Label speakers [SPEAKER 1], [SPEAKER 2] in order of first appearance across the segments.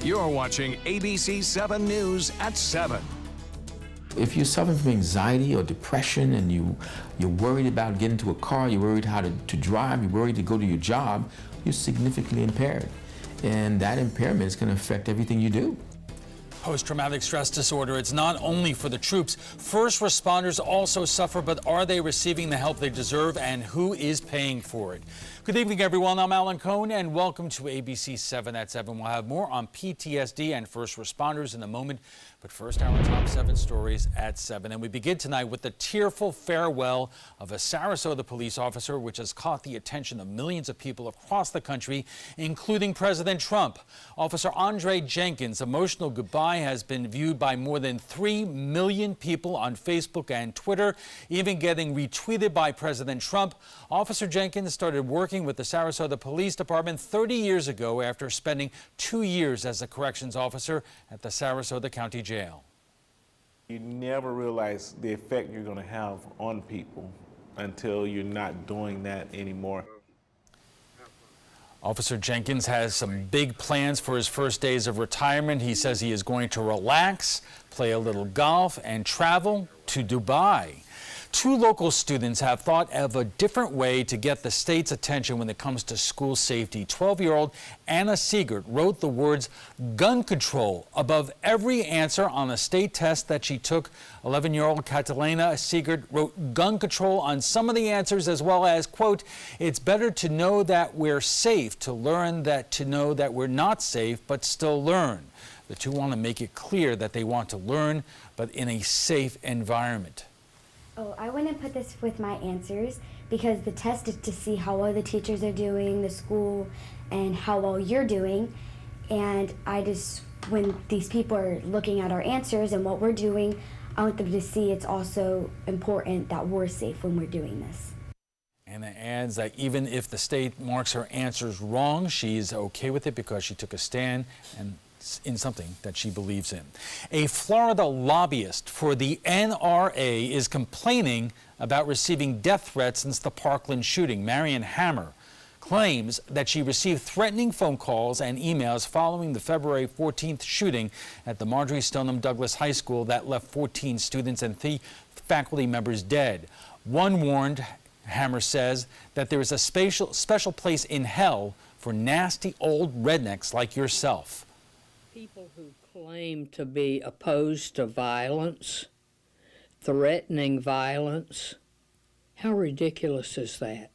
[SPEAKER 1] You're watching ABC7 News at 7.
[SPEAKER 2] If you're suffering from anxiety or depression and you're worried about getting into a car, you're worried how to drive, you're worried to go to your job, you're significantly impaired. And that impairment is going to affect everything you do.
[SPEAKER 3] Post-traumatic stress disorder, it's not only for the troops. First responders also suffer, but are they receiving the help they deserve, and who is paying for it? Good evening, everyone. I'm Alan Cohn, and welcome to ABC 7 at 7. We'll have more on PTSD and first responders in a moment, but first, our top 7 stories at 7. And we begin tonight with the tearful farewell of a Sarasota police officer, which has caught the attention of millions of people across the country, including President Trump. Officer Andre Jenkins' emotional goodbye has been viewed by more than 3 million people on Facebook and Twitter, even getting retweeted by President Trump. Officer Jenkins started working with the Sarasota Police Department 30 years ago after spending 2 years as a corrections officer at the Sarasota County Jail.
[SPEAKER 4] You never realize the effect you're going to have on people until you're not doing that anymore.
[SPEAKER 3] Officer Jenkins has some big plans for his first days of retirement. He says he is going to relax, play a little golf, and travel to Dubai. 2 local students have thought of a different way to get the state's attention when it comes to school safety. 12-year-old Anna Siegert wrote the words "gun control" above every answer on a state test that she took. 11-year-old Catalina Siegert wrote "gun control" on some of the answers, as well as, quote, "It's better to know that we're safe, to learn that to know that we're not safe, but still learn." The 2 want to make it clear that they want to learn, but in a safe environment.
[SPEAKER 5] Oh, I wouldn't put this with my answers because the test is to see how well the teachers are doing, the school, and how well you're doing. And when these people are looking at our answers and what we're doing, I want them to see it's also important that we're safe when we're doing this.
[SPEAKER 3] Anna adds that even if the state marks her answers wrong, she's okay with it because she took a stand and in something that she believes in. A Florida lobbyist for the NRA is complaining about receiving death threats since the Parkland shooting. Marion Hammer claims that she received threatening phone calls and emails following the February 14th shooting at the Marjorie Stoneman Douglas High School that left 14 students and 3 faculty members dead. One warned, Hammer says, that there is a special place in hell for nasty old rednecks like yourself.
[SPEAKER 6] People who claim to be opposed to violence, threatening violence, how ridiculous is that?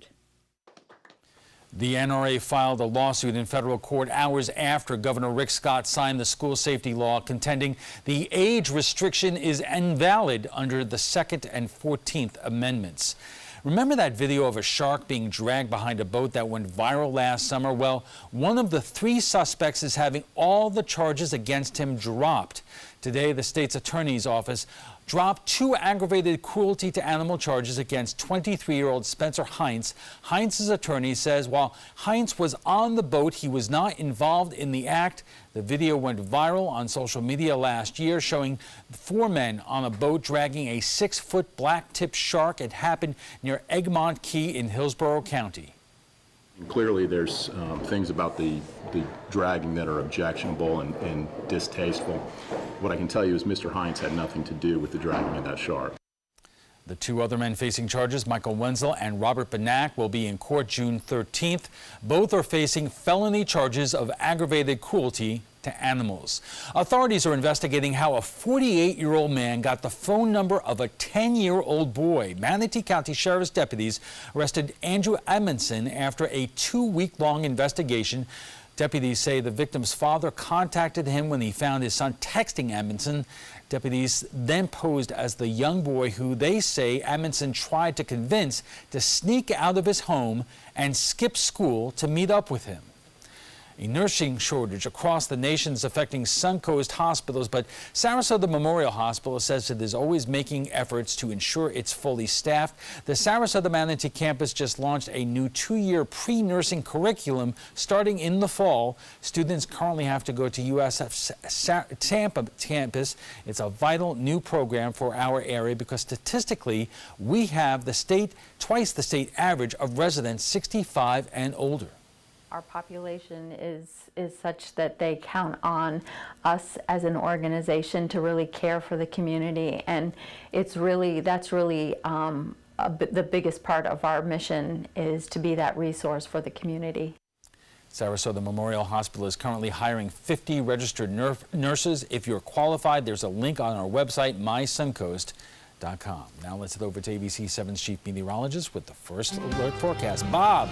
[SPEAKER 3] The NRA filed a lawsuit in federal court hours after Governor Rick Scott signed the school safety law, contending the age restriction is invalid under the 2nd and 14th Amendments. Remember that video of a shark being dragged behind a boat that went viral last summer? Well, one of the 3 suspects is having all the charges against him dropped. Today, the state's attorney's office dropped 2 aggravated cruelty to animal charges against 23-year-old Spencer Heinz. Heinz's attorney says while Heinz was on the boat, he was not involved in the act. The video went viral on social media last year, showing 4 men on a boat dragging a 6-foot black-tipped shark. It happened near Egmont Key in Hillsborough County.
[SPEAKER 7] Clearly, there's things about the dragging that are objectionable and distasteful. What I can tell you is Mr. Heinz had nothing to do with the dragging of that shark.
[SPEAKER 3] The 2 other men facing charges, Michael Wenzel and Robert Benak, will be in court June 13th. Both are facing felony charges of aggravated cruelty to animals. Authorities are investigating how a 48-year-old man got the phone number of a 10-year-old boy. Manatee County Sheriff's deputies arrested Andrew Amundson after a 2-week-long investigation. Deputies say the victim's father contacted him when he found his son texting Amundson. Deputies then posed as the young boy who they say Amundson tried to convince to sneak out of his home and skip school to meet up with him. A nursing shortage across the nation is affecting Suncoast hospitals, but Sarasota Memorial Hospital says it is always making efforts to ensure it's fully staffed. The Sarasota Manatee campus just launched a new 2-year pre-nursing curriculum starting in the fall. Students currently have to go to USF's Tampa campus. It's a vital new program for our area because statistically we have twice the state average of residents 65 and older.
[SPEAKER 8] Our population is such that they count on us as an organization to really care for the community, and that's really the biggest part of our mission, is to be that resource for the community.
[SPEAKER 3] Sarasota Memorial Hospital is currently hiring 50 registered nurses. If you're qualified, there's a link on our website, mysuncoast.com. Now let's head over to ABC7's chief meteorologist with the first alert forecast. Bob.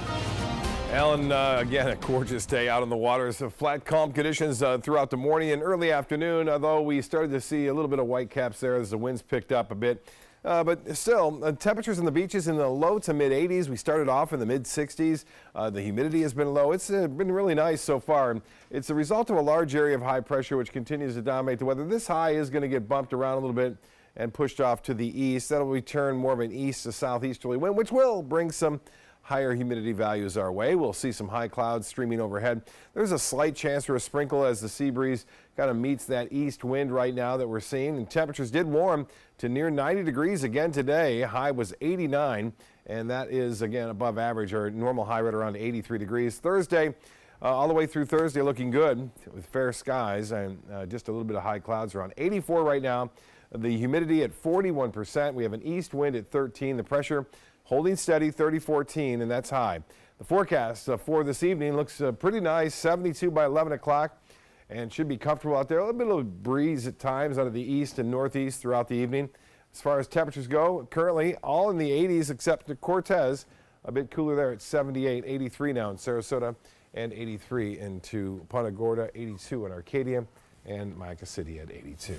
[SPEAKER 9] Alan, again, a gorgeous day out on the water. Some flat, calm conditions throughout the morning and early afternoon, although we started to see a little bit of white caps there as the winds picked up a bit. But still, temperatures on the beaches in the low to mid 80s. We started off in the mid 60s. The humidity has been low. It's been really nice so far. It's a result of a large area of high pressure which continues to dominate the weather. This high is going to get bumped around a little bit and pushed off to the east. That'll return more of an east to southeasterly wind, which will bring some higher humidity values our way. We'll see some high clouds streaming overhead. There's a slight chance for a sprinkle as the sea breeze kind of meets that east wind right now that we're seeing. And temperatures did warm to near 90 degrees again today. High was 89, and that is again above average. Our normal high right around 83 degrees. Thursday, all the way through Thursday, looking good with fair skies and just a little bit of high clouds around 84 right now. The humidity at 41%. We have an east wind at 13. The pressure holding steady, 30-14, and that's high. The forecast for this evening looks pretty nice, 72 by 11 o'clock, and should be comfortable out there. A little bit of breeze at times out of the east and northeast throughout the evening. As far as temperatures go, currently all in the 80s except the Cortez, a bit cooler there at 78, 83 now in Sarasota, and 83 into Punta Gorda, 82 in Arcadia, and Mica City at 82.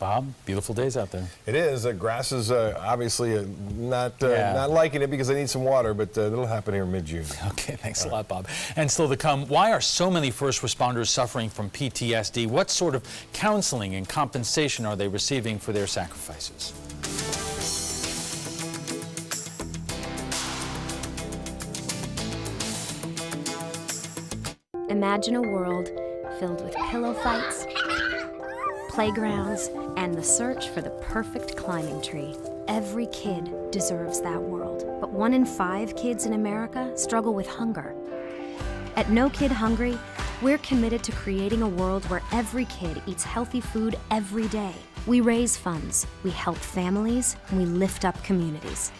[SPEAKER 3] Bob, beautiful days out there.
[SPEAKER 9] It is. Grass is obviously not liking it because they need some water, but it'll happen here mid-June.
[SPEAKER 3] Okay, thanks a lot, Bob. And still to come, why are so many first responders suffering from PTSD? What sort of counseling and compensation are they receiving for their sacrifices?
[SPEAKER 10] Imagine a world filled with pillow fights, playgrounds, and the search for the perfect climbing tree. Every kid deserves that world, but 1 in 5 kids in America struggle with hunger. At No Kid Hungry, we're committed to creating a world where every kid eats healthy food every day. We raise funds, we help families, and we lift up communities.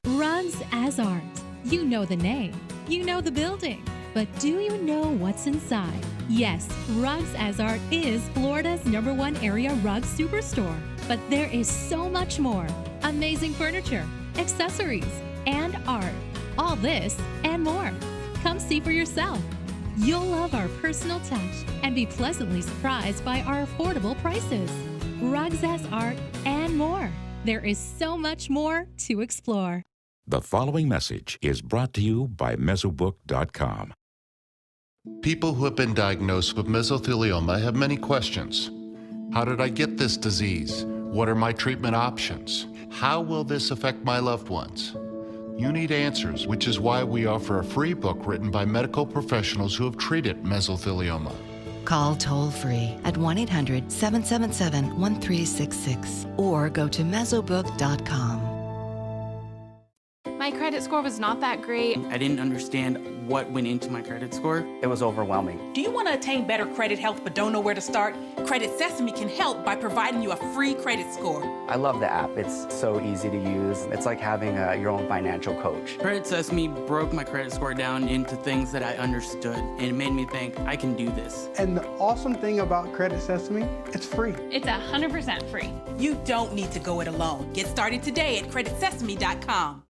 [SPEAKER 11] Rugs as Art. You know the name, you know the building, but do you know what's inside? Yes, Rugs as Art is Florida's #1 area rug superstore. But there is so much more. Amazing furniture, accessories, and art. All this and more. Come see for yourself. You'll love our personal touch and be pleasantly surprised by our affordable prices. Rugs as Art and more. There is so much more to explore.
[SPEAKER 12] The following message is brought to you by Mesobook.com.
[SPEAKER 13] People who have been diagnosed with mesothelioma have many questions. How did I get this disease? What are my treatment options? How will this affect my loved ones? You need answers, which is why we offer a free book written by medical professionals who have treated mesothelioma.
[SPEAKER 14] Call toll-free at 1-800-777-1366 or go to Mesobook.com.
[SPEAKER 15] My credit score was not that great.
[SPEAKER 16] I didn't understand what went into my credit score.
[SPEAKER 17] It was overwhelming.
[SPEAKER 18] Do you want to attain better credit health but don't know where to start? Credit Sesame can help by providing you a free credit score.
[SPEAKER 17] I love the app. It's so easy to use. It's like having your own financial coach.
[SPEAKER 16] Credit Sesame broke my credit score down into things that I understood, and it made me think, I can do this.
[SPEAKER 19] And the awesome thing about Credit Sesame, it's free.
[SPEAKER 15] It's 100% free.
[SPEAKER 18] You don't need to go it alone. Get started today at creditsesame.com.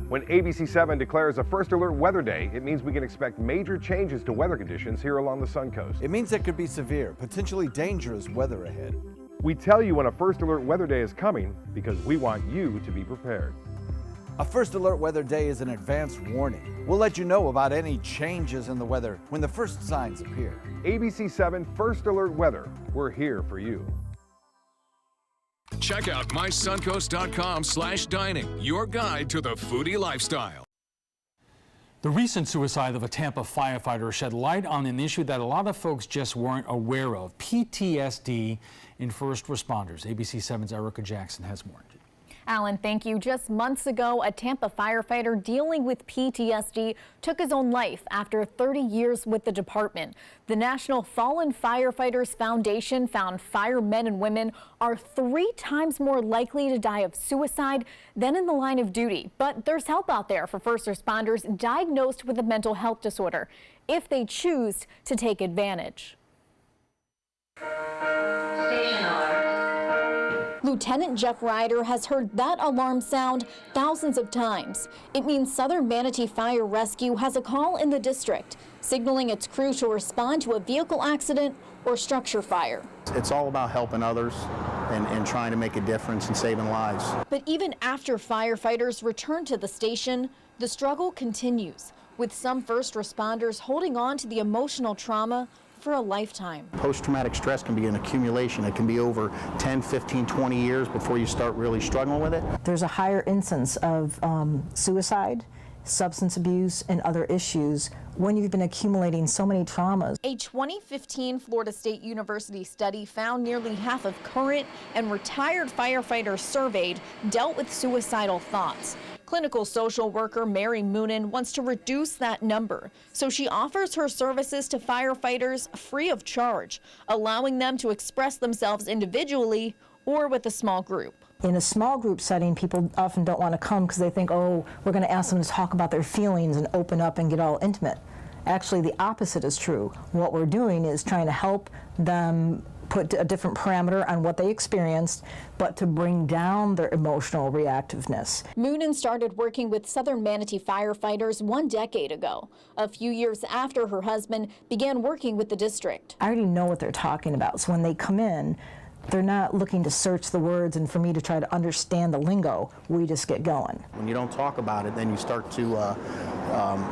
[SPEAKER 9] When ABC7 declares a first alert weather day, it means we can expect major changes to weather conditions here along the Sun Coast.
[SPEAKER 20] It means there could be severe, potentially dangerous weather ahead.
[SPEAKER 9] We tell you when a first alert weather day is coming because we want you to be prepared.
[SPEAKER 20] A first alert weather day is an advance warning. We'll let you know about any changes in the weather when the first signs appear.
[SPEAKER 9] ABC7 First Alert Weather. We're here for you.
[SPEAKER 1] Check out mysuncoast.com/dining, your guide to the foodie lifestyle.
[SPEAKER 3] The recent suicide of a Tampa firefighter shed light on an issue that a lot of folks just weren't aware of: PTSD in first responders. ABC7's Erica Jackson has more.
[SPEAKER 21] Alan, thank you. Just months ago, a Tampa firefighter dealing with PTSD took his own life after 30 years with the department. The National Fallen Firefighters Foundation found firemen and women are 3 times more likely to die of suicide than in the line of duty. But there's help out there for first responders diagnosed with a mental health disorder if they choose to take advantage. Station alarm. Lieutenant Jeff Ryder has heard that alarm sound thousands of times. It means Southern Manatee Fire Rescue has a call in the district, signaling its crew to respond to a vehicle accident or structure fire.
[SPEAKER 22] It's all about helping others and trying to make a difference and saving lives.
[SPEAKER 21] But even after firefighters return to the station, the struggle continues, with some first responders holding on to the emotional trauma for a lifetime.
[SPEAKER 22] Post-traumatic stress can be an accumulation. It can be over 10, 15, 20 years before you start really struggling with it.
[SPEAKER 23] There's a higher incidence of suicide, substance abuse, and other issues when you've been accumulating so many traumas.
[SPEAKER 21] A 2015 Florida State University study found nearly half of current and retired firefighters surveyed dealt with suicidal thoughts. Clinical social worker Mary Moonen wants to reduce that number, so she offers her services to firefighters free of charge, allowing them to express themselves individually or with a small group.
[SPEAKER 23] In a small group setting, people often don't want to come because they think, oh, we're going to ask them to talk about their feelings and open up and get all intimate. Actually, the opposite is true. What we're doing is trying to help them put a different parameter on what they experienced, but to bring down their emotional reactiveness.
[SPEAKER 21] Moonen started working with Southern Manatee firefighters 1 decade ago, a few years after her husband began working with the district.
[SPEAKER 23] I already know what they're talking about, so when they come in, they're not looking to search the words and for me to try to understand the lingo. We just get going.
[SPEAKER 22] When you don't talk about it, then you start to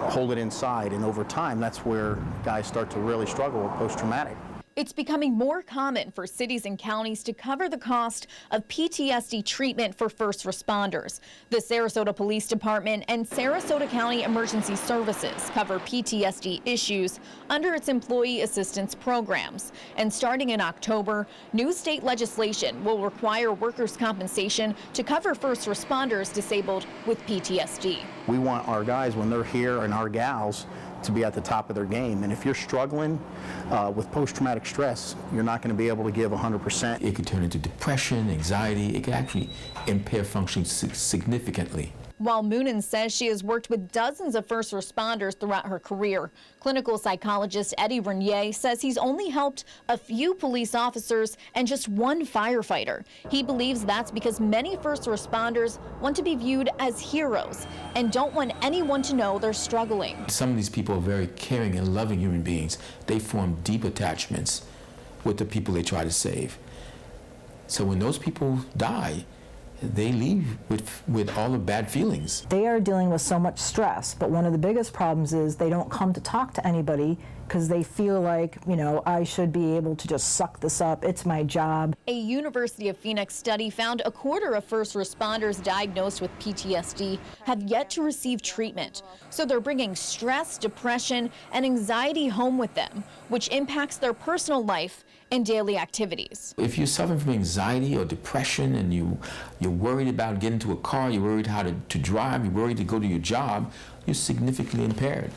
[SPEAKER 22] hold it inside, and over time, that's where guys start to really struggle with post-traumatic.
[SPEAKER 21] It's becoming more common for cities and counties to cover the cost of PTSD treatment for first responders. The Sarasota Police Department and Sarasota County Emergency Services cover PTSD issues under its employee assistance programs. And starting in October, new state legislation will require workers' compensation to cover first responders disabled with PTSD.
[SPEAKER 22] We want our guys, when they're here, and our gals, to be at the top of their game. And if you're struggling with post-traumatic stress, you're not going to be able to give 100%.
[SPEAKER 2] It could turn into depression, anxiety. It could actually impair functioning significantly.
[SPEAKER 21] While Moonen says she has worked with dozens of first responders throughout her career, clinical psychologist Eddie Renier says he's only helped a few police officers and just 1 firefighter. He believes that's because many first responders want to be viewed as heroes and don't want anyone to know they're struggling.
[SPEAKER 2] Some of these people are very caring and loving human beings. They form deep attachments with the people they try to save. So when those people die, they leave with all the bad feelings.
[SPEAKER 23] They are dealing with so much stress, but one of the biggest problems is they don't come to talk to anybody because they feel like, you know, I should be able to just suck this up. It's my job.
[SPEAKER 21] A University of Phoenix study found 1/4 of first responders diagnosed with PTSD have yet to receive treatment. So they're bringing stress, depression, and anxiety home with them, which impacts their personal life and daily activities.
[SPEAKER 2] If you're suffering from anxiety or depression and you're worried about getting into a car, you're worried how to drive, you're worried to go to your job, you're significantly impaired.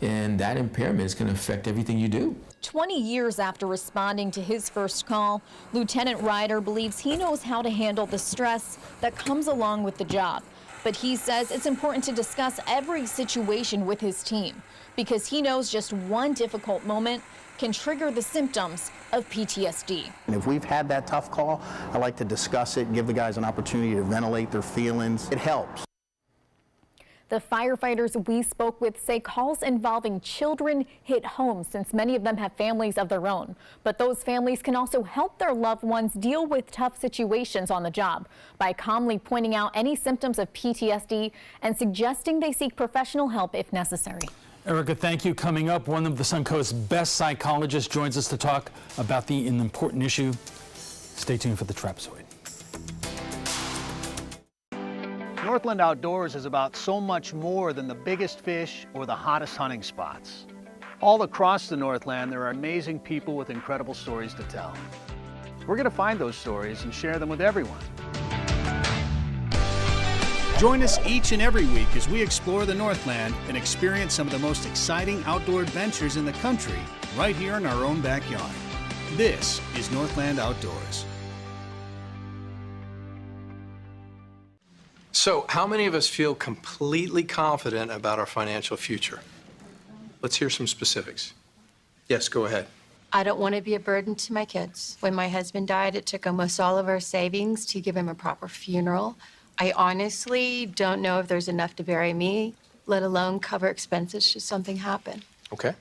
[SPEAKER 2] And that impairment is going to affect everything you do.
[SPEAKER 21] 20 years after responding to his first call, Lieutenant Ryder believes he knows how to handle the stress that comes along with the job. But he says it's important to discuss every situation with his team because he knows just one difficult moment can trigger the symptoms of PTSD.
[SPEAKER 22] And if we've had that tough call, I like to discuss it and give the guys an opportunity to ventilate their feelings. It helps.
[SPEAKER 21] The firefighters we spoke with say calls involving children hit home since many of them have families of their own. But those families can also help their loved ones deal with tough situations on the job by calmly pointing out any symptoms of PTSD and suggesting they seek professional help if necessary.
[SPEAKER 3] Erica, thank you. Coming up, one of the Suncoast's best psychologists joins us to talk about an important issue. Stay tuned for the trapezoid.
[SPEAKER 4] Northland Outdoors is about so much more than the biggest fish or the hottest hunting spots. All across the Northland, there are amazing people with incredible stories to tell. We're going to find those stories and share them with everyone. Join us each and every week as we explore the Northland and experience some of the most exciting outdoor adventures in the country right here in our own backyard. This is Northland Outdoors.
[SPEAKER 5] So, how many of us feel completely confident about our financial future? Let's hear some specifics. Yes, go ahead.
[SPEAKER 6] I don't want to be a burden to my kids. When my husband died, it took almost all of our savings to give him a proper funeral. I honestly don't know if there's enough to bury me, let alone cover expenses should something happen.
[SPEAKER 5] Okay.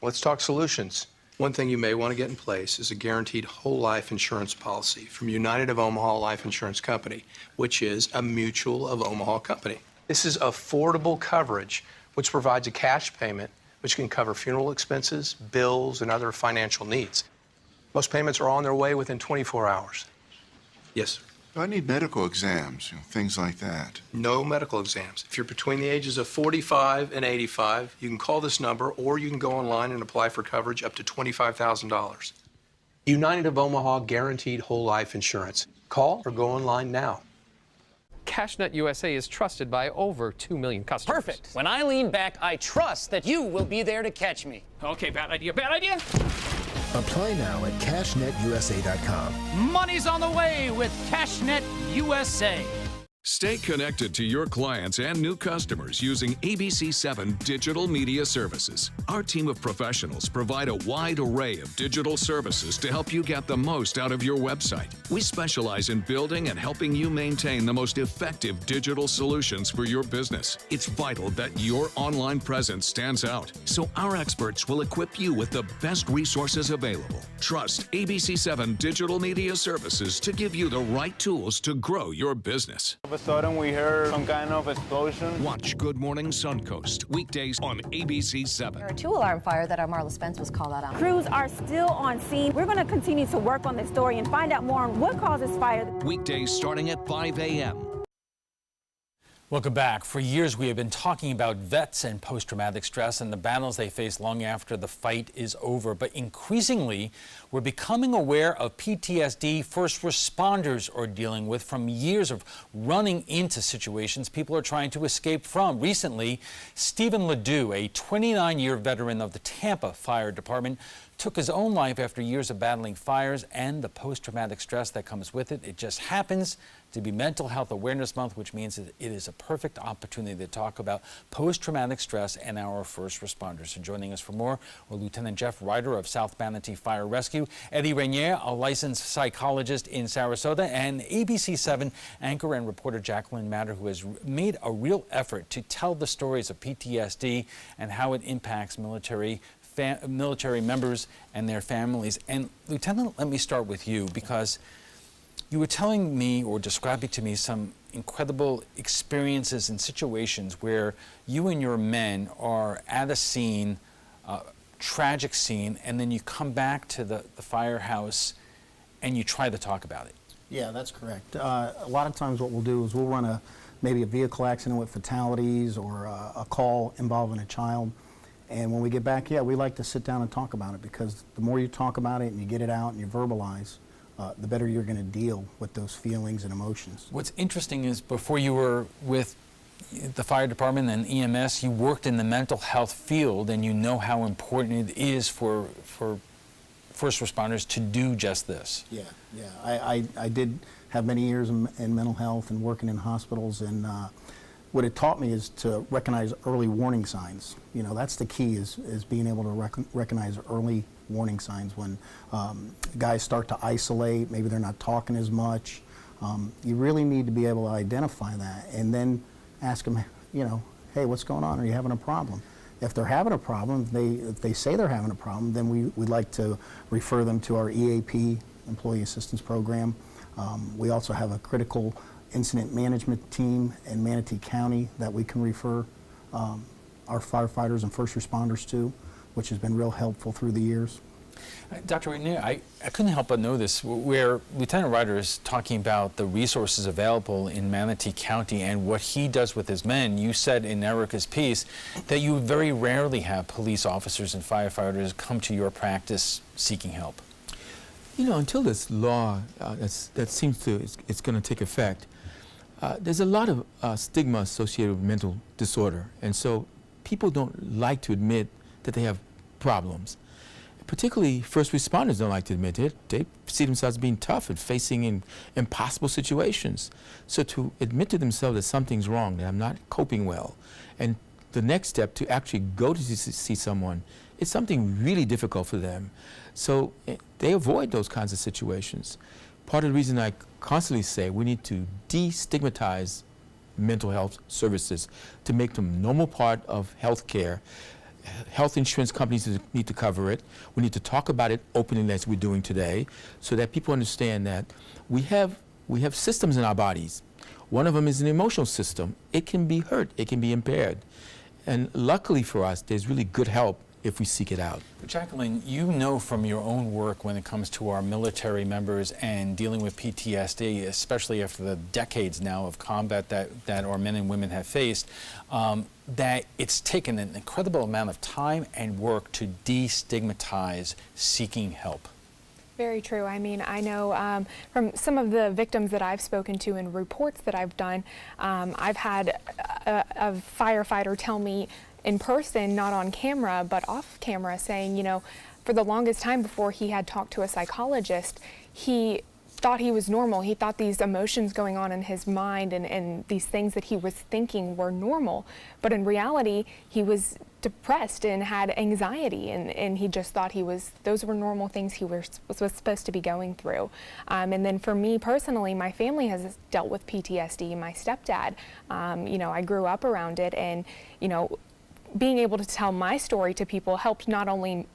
[SPEAKER 5] Let's talk solutions. One thing you may want to get in place is a guaranteed whole life insurance policy from United of Omaha Life Insurance Company, which is a Mutual of Omaha company. This is affordable coverage, which provides a cash payment which can cover funeral expenses, bills, and other financial needs. Most payments are on their way within 24 hours. Yes, sir.
[SPEAKER 24] I need medical exams, things like that.
[SPEAKER 5] No medical exams. If you're between the ages of 45 and 85, you can call this number or you can go online and apply for coverage up to $25,000. United of Omaha Guaranteed Whole Life Insurance. Call or go online now.
[SPEAKER 25] CashNet USA is trusted by over 2 million customers.
[SPEAKER 26] Perfect. When I lean back, I trust that you will be there to catch me.
[SPEAKER 25] Okay, bad idea, bad idea.
[SPEAKER 27] Apply now at CashNetUSA.com.
[SPEAKER 26] Money's on the way with CashNet USA.
[SPEAKER 1] Stay connected to your clients and new customers using ABC7 digital media services. Our team of professionals provide a wide array of digital services to help you get the most out of your website. We specialize in building and helping you maintain the most effective digital solutions for your business. It's vital that your online presence stands out, so our experts will equip you with the best resources available. Trust ABC7 digital media services to give you the right tools to grow your business.
[SPEAKER 28] All of a sudden, we heard some kind of explosion.
[SPEAKER 1] Watch Good Morning Suncoast weekdays on ABC7.
[SPEAKER 29] There are 2 alarm fire that our Marla Spence was called out on.
[SPEAKER 30] Crews are still on scene. We're going to continue to work on this story and find out more on what causes fire.
[SPEAKER 1] Weekdays starting at 5 a.m.
[SPEAKER 3] Welcome back. For years, we have been talking about vets and post-traumatic stress and the battles they face long after the fight is over. But increasingly, we're becoming aware of PTSD first responders are dealing with from years of running into situations people are trying to escape from. Recently, Stephen Ledoux, a 29-year veteran of the Tampa Fire Department, took his own life after years of battling fires and the post-traumatic stress that comes with it. It just happens to be Mental Health Awareness Month, which means that it is a perfect opportunity to talk about post-traumatic stress and our first responders. And joining us for more are Lieutenant Jeff Ryder of South Manatee Fire Rescue, Eddie Rainier, a licensed psychologist in Sarasota, and ABC7 anchor and reporter Jacqueline Matter, who has made a real effort to tell the stories of PTSD and how it impacts military members and their families. And Lieutenant, let me start with you, because you were telling me or describing to me some incredible experiences and situations where you and your men are at a scene, tragic scene, and then you come back to the firehouse and you try to talk about it.
[SPEAKER 22] Yeah, that's correct. A lot of times what we'll do is we'll run maybe a vehicle accident with fatalities or a call involving a child. And when we get back, we like to sit down and talk about it, because the more you talk about it and you get it out and you verbalize, the better you're going to deal with those feelings and emotions.
[SPEAKER 3] What's interesting is before you were with the fire department and EMS, you worked in the mental health field, and you know how important it is for first responders to do just this.
[SPEAKER 22] Yeah. I did have many years in mental health and working in hospitals, and what it taught me is to recognize early warning signs. You know, that's the key, is being able to recognize early warning signs when guys start to isolate, maybe they're not talking as much. You really need to be able to identify that and then ask them, hey, what's going on? Are you having a problem? If they're having a problem, if they say they're having a problem, then we'd like to refer them to our EAP, Employee Assistance Program. We also have a critical incident management team in Manatee County that we can refer our firefighters and first responders to, which has been real helpful through the years.
[SPEAKER 3] Dr. Rainier, I couldn't help but notice where Lieutenant Ryder is talking about the resources available in Manatee County and what he does with his men. You said in Erica's piece that you very rarely have police officers and firefighters come to your practice seeking help.
[SPEAKER 2] You know, until this law that seems to it's going to take effect, there's a lot of stigma associated with mental disorder, and so people don't like to admit that they have problems. Particularly first responders don't like to admit it. They see themselves being tough and facing impossible situations. So to admit to themselves that something's wrong, that I'm not coping well, and the next step to actually go to see someone, it's something really difficult for them. So they avoid those kinds of situations. Part of the reason I constantly say we need to destigmatize mental health services to make them a normal part of health care. Health insurance companies need to cover it. We need to talk about it openly as we're doing today so that people understand that we have systems in our bodies. One of them is an emotional system. It can be hurt, it can be impaired. And luckily for us, there's really good help if we seek it out.
[SPEAKER 3] Jacqueline, you know from your own work when it comes to our military members and dealing with PTSD, especially after the decades now of combat that our men and women have faced, that it's taken an incredible amount of time and work to destigmatize seeking help.
[SPEAKER 7] Very true. I mean, I know from some of the victims that I've spoken to and reports that I've done, I've had a firefighter tell me in person, not on camera, but off camera, saying, you know, for the longest time before he had talked to a psychologist, he thought he was normal. He thought these emotions going on in his mind and these things that he was thinking were normal. But in reality, he was depressed and had anxiety, and he just thought those were normal things he was supposed to be going through. And then for me personally, my family has dealt with PTSD. My stepdad, you know, I grew up around it, and, you know, being able to tell my story to people helped not only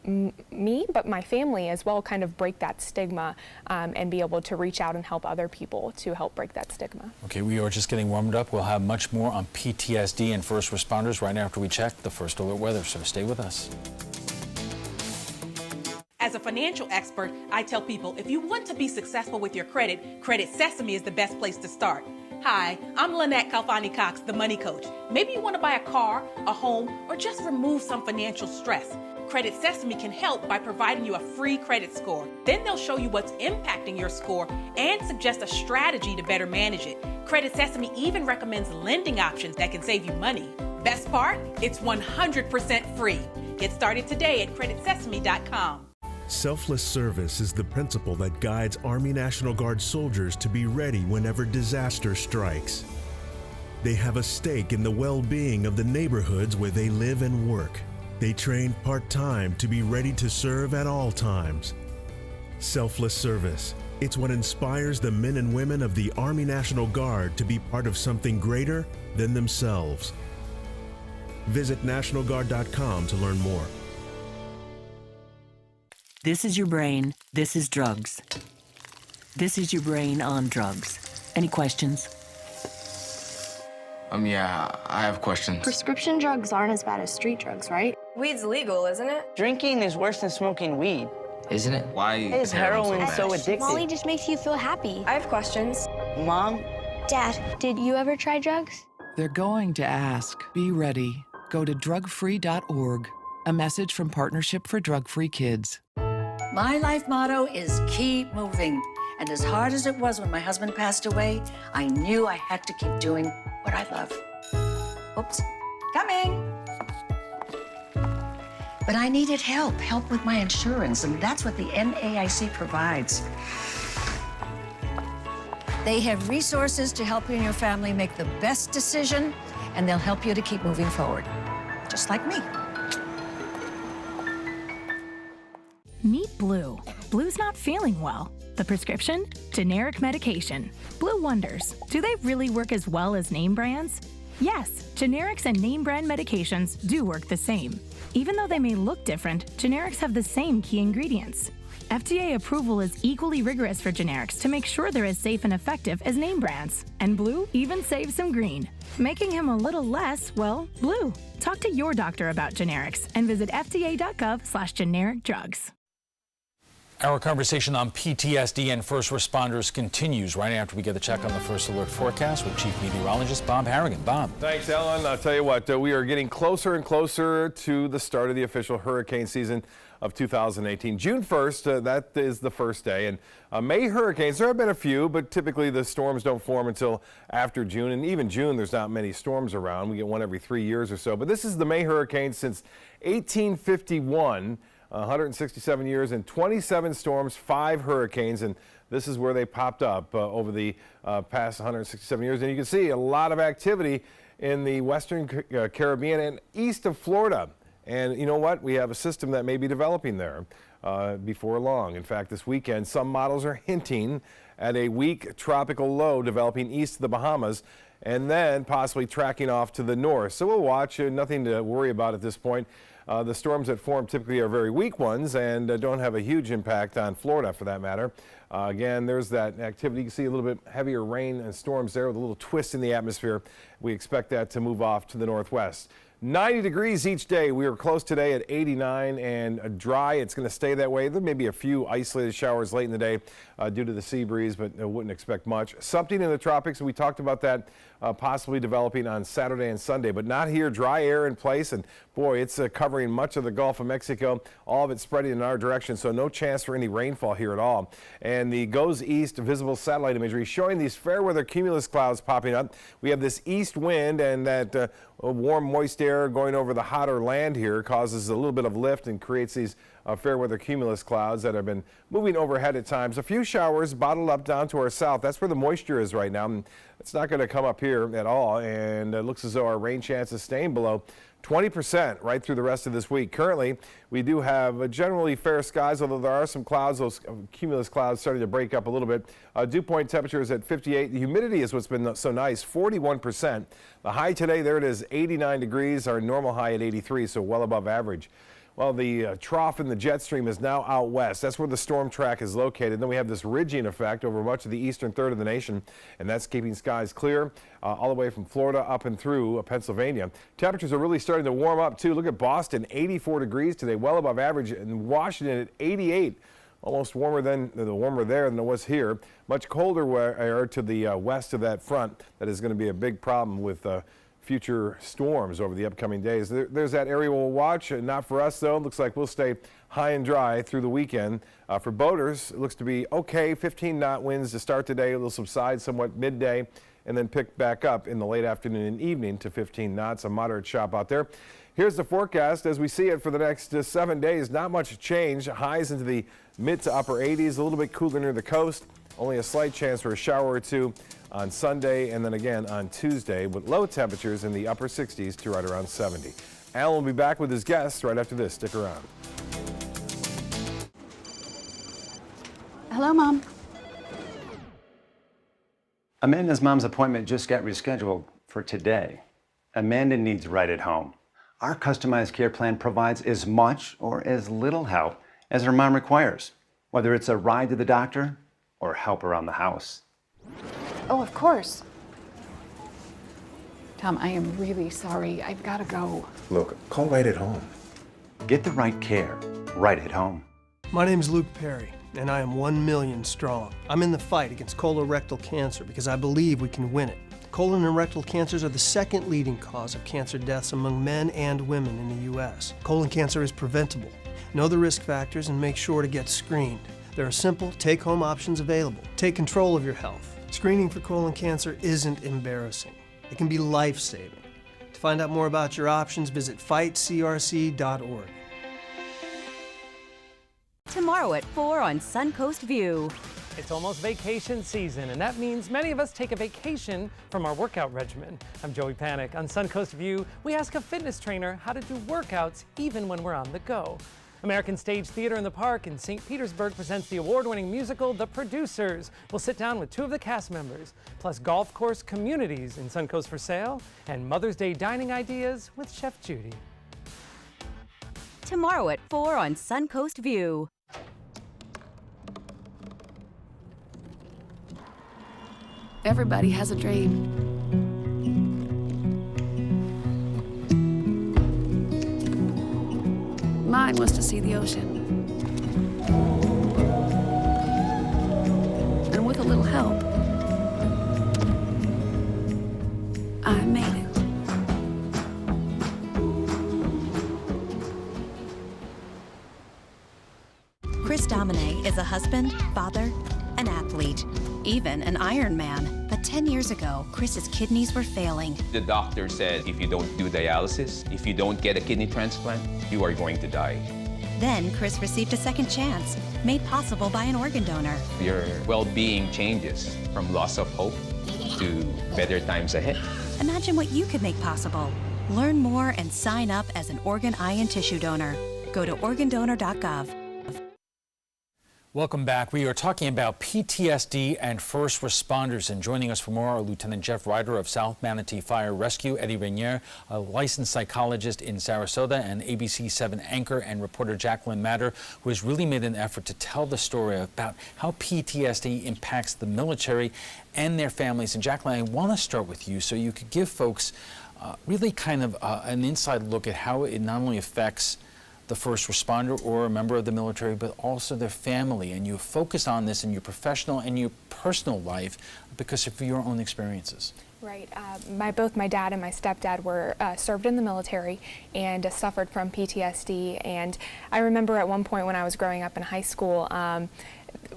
[SPEAKER 7] me, but my family as well, kind of break that stigma and be able to reach out and help other people to help break that stigma.
[SPEAKER 3] Okay, we are just getting warmed up. We'll have much more on PTSD and first responders right after we check the First Alert weather, so stay with us.
[SPEAKER 18] As a financial expert, I tell people if you want to be successful with your credit, Credit Sesame is the best place to start. Hi, I'm Lynette Kalfani-Cox, the Money Coach. Maybe you want to buy a car, a home, or just remove some financial stress. Credit Sesame can help by providing you a free credit score. Then they'll show you what's impacting your score and suggest a strategy to better manage it. Credit Sesame even recommends lending options that can save you money. Best part? It's 100% free. Get started today at creditsesame.com.
[SPEAKER 8] Selfless service is the principle that guides Army National Guard soldiers to be ready whenever disaster strikes. They have a stake in the well-being of the neighborhoods where they live and work. They train part-time to be ready to serve at all times. Selfless service. It's what inspires the men and women of the Army National Guard to be part of something greater than themselves. Visit NationalGuard.com to learn more.
[SPEAKER 10] This is your brain. This is drugs. This is your brain on drugs. Any questions?
[SPEAKER 11] Yeah, I have questions.
[SPEAKER 12] Prescription drugs aren't as bad as street drugs, right?
[SPEAKER 13] Weed's legal, isn't it?
[SPEAKER 14] Drinking is worse than smoking weed.
[SPEAKER 11] Isn't it? Why
[SPEAKER 14] is heroin so addictive?
[SPEAKER 12] Molly just makes you feel happy.
[SPEAKER 13] I have questions.
[SPEAKER 14] Mom?
[SPEAKER 12] Dad, did you ever try drugs?
[SPEAKER 16] They're going to ask. Be ready. Go to drugfree.org. A message from Partnership for Drug-Free Kids.
[SPEAKER 17] My life motto is keep moving. And as hard as it was when my husband passed away, I knew I had to keep doing what I love. Oops, coming. But I needed help with my insurance, and that's what the NAIC provides. They have resources to help you and your family make the best decision, and they'll help you to keep moving forward, just like me.
[SPEAKER 19] Meet Blue. Blue's not feeling well. The prescription? Generic medication. Blue wonders, do they really work as well as name brands? Yes, generics and name brand medications do work the same. Even though they may look different, generics have the same key ingredients. FDA approval is equally rigorous for generics to make sure they're as safe and effective as name brands. And Blue even saves some green, making him a little less, well, blue. Talk to your doctor about generics and visit fda.gov/generic drugs.
[SPEAKER 3] Our conversation on PTSD and first responders continues right after we get a check on the First Alert forecast with Chief Meteorologist Bob Harrigan. Bob.
[SPEAKER 4] Thanks, Ellen. I'll tell you what, we are getting closer and closer to the start of the official hurricane season of 2018. June 1st, that is the first day. And May hurricanes, there have been a few, but typically the storms don't form until after June. And even June, there's not many storms around. We get one every 3 years or so. But this is the May hurricane since 1851. 167 years and 27 storms, 5 hurricanes, and this is where they popped up over the past 167 years. And you can see a lot of activity in the western Caribbean and east of Florida. And you know what? We have a system that may be developing there before long. In fact, this weekend, some models are hinting at a weak tropical low developing east of the Bahamas and then possibly tracking off to the north. So we'll watch. Nothing to worry about at this point. The storms that form typically are very weak ones and don't have a huge impact on Florida for that matter. Again, there's that activity. You can see a little bit heavier rain and storms there with a little twist in the atmosphere. We expect that to move off to the northwest. 90 degrees each day. We were close today at 89 and dry. It's going to stay that way. There may be a few isolated showers late in the day due to the sea breeze, but I wouldn't expect much. Something in the tropics. We talked about that possibly developing on Saturday and Sunday, but not here. Dry air in place, and boy, it's covering much of the Gulf of Mexico. All of it spreading in our direction, so no chance for any rainfall here at all. And the GOES East visible satellite imagery showing these fair weather cumulus clouds popping up. We have this east wind and that warm, moist air going over the hotter land here causes a little bit of lift and creates these fair weather cumulus clouds that have been moving overhead at times. A few showers bottled up down to our south. That's where the moisture is right now. And it's not going to come up here at all, and it looks as though our rain chances staying below 20% right through the rest of this week. Currently, we do have generally fair skies, although there are some clouds, those cumulus clouds starting to break up a little bit. Dew point temperature is at 58. The humidity is what's been so nice, 41%. The high today, there it is, 89 degrees. Our normal high at 83, so well above average. Well, the trough in the jet stream is now out west. That's where the storm track is located. Then we have this ridging effect over much of the eastern third of the nation, and that's keeping skies clear all the way from Florida up and through Pennsylvania. Temperatures are really starting to warm up, too. Look at Boston, 84 degrees today, well above average, and Washington at 88. Almost warmer there than it was here. Much colder air to the west of that front. That is going to be a big problem with future storms over the upcoming days. There's that area we'll watch. Not for us, though. Looks like we'll stay high and dry through the weekend. For boaters, it looks to be okay. 15-knot winds to start today. It'll subside somewhat midday and then pick back up in the late afternoon and evening to 15 knots. A moderate chop out there. Here's the forecast as we see it for the next 7 days. Not much change. Highs into the mid to upper 80s. A little bit cooler near the coast. Only a slight chance for a shower or two on Sunday and then again on Tuesday, with low temperatures in the upper 60s to right around 70. Alan will be back with his guests right after this. Stick around.
[SPEAKER 5] Hello, Mom.
[SPEAKER 6] Amanda's mom's appointment just got rescheduled for today. Amanda needs Right at Home. Our customized care plan provides as much or as little help as her mom requires, whether it's a ride to the doctor or help around the house.
[SPEAKER 5] Oh, of course. Tom, I am really sorry. I've got to go.
[SPEAKER 6] Look, call Right at Home. Get the right care right at home.
[SPEAKER 9] My name is Luke Perry, and I am 1 million strong. I'm in the fight against colorectal cancer because I believe we can win it. Colon and rectal cancers are the second leading cause of cancer deaths among men and women in the U.S. Colon cancer is preventable. Know the risk factors and make sure to get screened. There are simple, take-home options available. Take control of your health. Screening for colon cancer isn't embarrassing. It can be life-saving. To find out more about your options, visit fightcrc.org.
[SPEAKER 15] Tomorrow at 4 on Suncoast View.
[SPEAKER 20] It's almost vacation season, and that means many of us take a vacation from our workout regimen. I'm Joey Panic. On Suncoast View, we ask a fitness trainer how to do workouts even when we're on the go. American Stage Theater in the Park in St. Petersburg presents the award-winning musical, The Producers. We'll sit down with 2 of the cast members, plus golf course communities in Suncoast for sale, and Mother's Day dining ideas with Chef Judy.
[SPEAKER 15] Tomorrow at 4 on Suncoast View.
[SPEAKER 5] Everybody has a dream. Mine was to see the ocean. help. I made it.
[SPEAKER 15] Chris Domine is a husband, father, an athlete, even an Ironman. But 10 years ago, Chris's kidneys were failing.
[SPEAKER 1] The doctor said if you don't do dialysis, if you don't get a kidney transplant, you are going to die.
[SPEAKER 15] Then Chris received a second chance, made possible by an organ donor.
[SPEAKER 1] Your well-being changes from loss of hope to better times ahead.
[SPEAKER 15] Imagine what you could make possible. Learn more and sign up as an organ, eye, and tissue donor. Go to organdonor.gov.
[SPEAKER 3] Welcome back. We are talking about PTSD and first responders, and joining us for more are Lieutenant Jeff Ryder of South Manatee Fire Rescue, Eddie Rainier, a licensed psychologist in Sarasota, and ABC7 anchor and reporter Jacqueline Matter, who has really made an effort to tell the story about how PTSD impacts the military and their families. And Jacqueline, I want to start with you so you could give folks really kind of an inside look at how it not only affects the first responder or a member of the military, but also their family. And you focus on this in your professional and your personal life because of your own experiences.
[SPEAKER 7] Right. Both my dad and my stepdad were served in the military and suffered from PTSD. And I remember at one point when I was growing up in high school,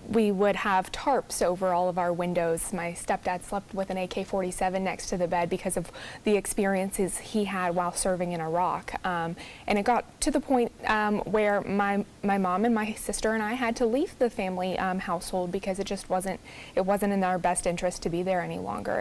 [SPEAKER 7] we would have tarps over all of our windows. My stepdad slept with an AK-47 next to the bed because of the experiences he had while serving in Iraq. And it got to the point where my mom and my sister and I had to leave the family household because it just wasn't in our best interest to be there any longer.